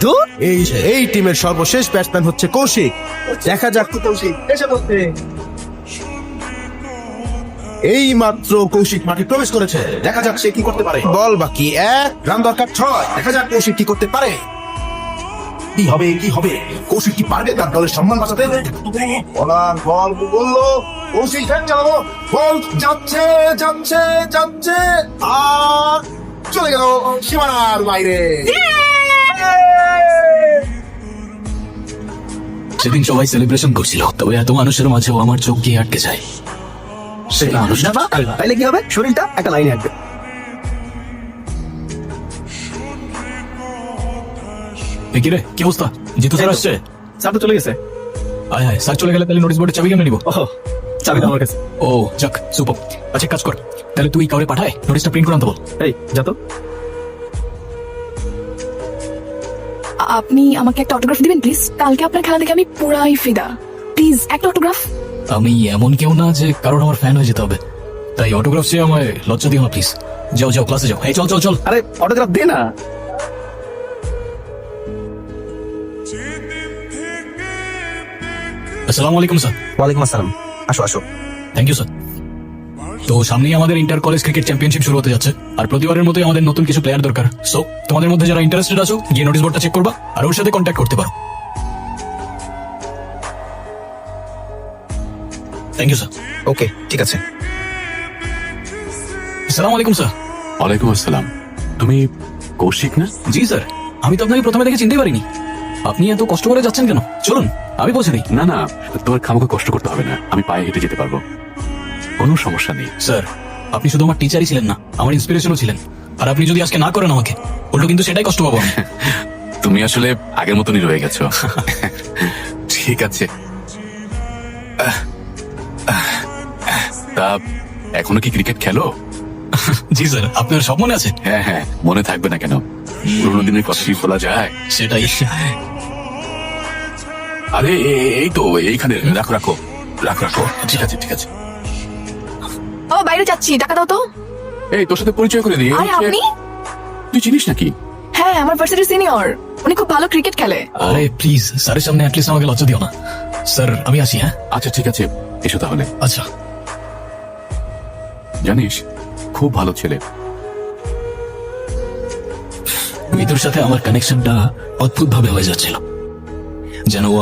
জিতু এই টিমের সর্বশেষ ব্যাটসম্যান হচ্ছে কৌশিক। দেখা যাক কৌশিক এসে বলতে। এই মাত্র কৌশিক মাঠে প্রবেশ করেছে, দেখা যাক সে কি করতে পারে। বল বাকি 1, রান দরকার 6। দেখা যাক কৌশিক কি করতে পারে। কি হবে কি হবে, কৌশিক কি পারবে তার দলের সম্মান বাঁচাতে? বল বললো কৌশিক ফ্যান চালাবো, বল যাচ্ছে যাচ্ছে যাচ্ছে আর চলে গেল সীমানার বাইরে। সেদিন সবাই সেলিব্রেশন করছিল, তবে এত মানুষের মাঝেও আমার চোখ গিয়ে আটকে যায় সেই মানুষটা। তাইলে কি হবে, শরীরটা একটা লাইনে আটবে। কি রে, কি অবস্থা? জিতু স্যার আসছে? স্যার তো চলে গেছে। আয় হায়, স্যার চলে গেলে তাহলে নোটিশ বোর্ডের চাবি কেমনে নিবো? চাবিটা আমার কাছে। ও যাক, সুপার। আচ্ছা কাজ কর, তাহলে তুই কাউরে পাঠায় নোটিশটা প্রিন্ট করে আনতে বল। এই যা তো। আপনি আমাকে একটা অটোগ্রাফ দিবেন প্লিজ? কালকে আপনার খেলা দেখে আমি পুরাই ফিদা। প্লিজ একটা অটোগ্রাফ। আমি এমন কেউ না যে কারণ আমার ফ্যান হয়ে যেতে হবে, তাই অটোগ্রাফ চেয়ে আমায় লজ্জা দিও না প্লিজ। যাও যাও, ক্লাসে যাও। এই চল চল চল। আরে অটোগ্রাফ দে না। আসসালামু আলাইকুম স্যার। ওয়ালাইকুম আসসালাম, আসো আসো। Thank you sir. তো সামনেই আমাদের ইন্টার কলেজ ক্রিকেট চ্যাম্পিয়নশিপ শুরু হতে যাচ্ছে, আর প্রতিবারের মতোই আমাদের নতুন কিছু প্লেয়ার দরকার। সো তোমাদের মধ্যে যারা ইন্টারেস্টেড আছো গিয়ে নোটিশ বোর্ডটা চেক করবা আর ওর সাথে কন্ট্যাক্ট করতে পারো। Thank you sir. ওকে ঠিক আছে। আসসালামু আলাইকুম স্যার। ওয়ালাইকুম আসসালাম। তুমি কৌশিক না? জি স্যার, আমি তো আপনাকে প্রথমে দেখে চিনতেই পারিনি। আপনি এত কষ্ট করে যাচ্ছেন কেন? চলুন আমি পৌঁছে দিই। না না, তোমার খামোকে কষ্ট করতে হবে না, আমি পায়ে হেঁটে যেতে পারবো, কোনো সমস্যা নেই। স্যার, আপনি শুধু আমার টিচারই ছিলেন না, আমার ইন্সপিরেশনও ছিলেন। আর আপনি যদি আজকে না করেন আমাকে, উল্টো কিন্তু সেটাই কষ্ট পাবো আমি। তুমি আসলে আগের মতনই রয়ে গেছো। ঠিক আছে। তা এখনো কি ক্রিকেট খেলো? জি স্যার, আপনার সব মনে আছে? হ্যাঁ হ্যাঁ, মনে থাকবে না কেন, পুরোনো দিনের কথা কি বলা যায়? সেটাই। আরে এই তো এইখানে রাখো রাখো রাখো রাখো। ঠিক আছে ঠিক আছে। ও বাইরে যাচ্ছি, টাকা দাও তো। এই তোর সাথে পরিচয় করে দিই। আরে আপনি? তুই চিনিস নাকি? হ্যাঁ, আমার ভার্সিটির সিনিয়র। উনি খুব ভালো ক্রিকেট খেলে। আরে প্লিজ, স্যারের সামনে অ্যাটলিস্ট আমাকে লজ্জা দিও না। স্যার আমি আসি। হ্যাঁ আচ্ছা ঠিক আছে, এসো তাহলে। আচ্ছা। জানিস, খুব ভালো ছেলে। মিতুর সাথে আমার কানেকশনটা অদ্ভুত ভাবে হয়ে যাচ্ছিল, যেন ও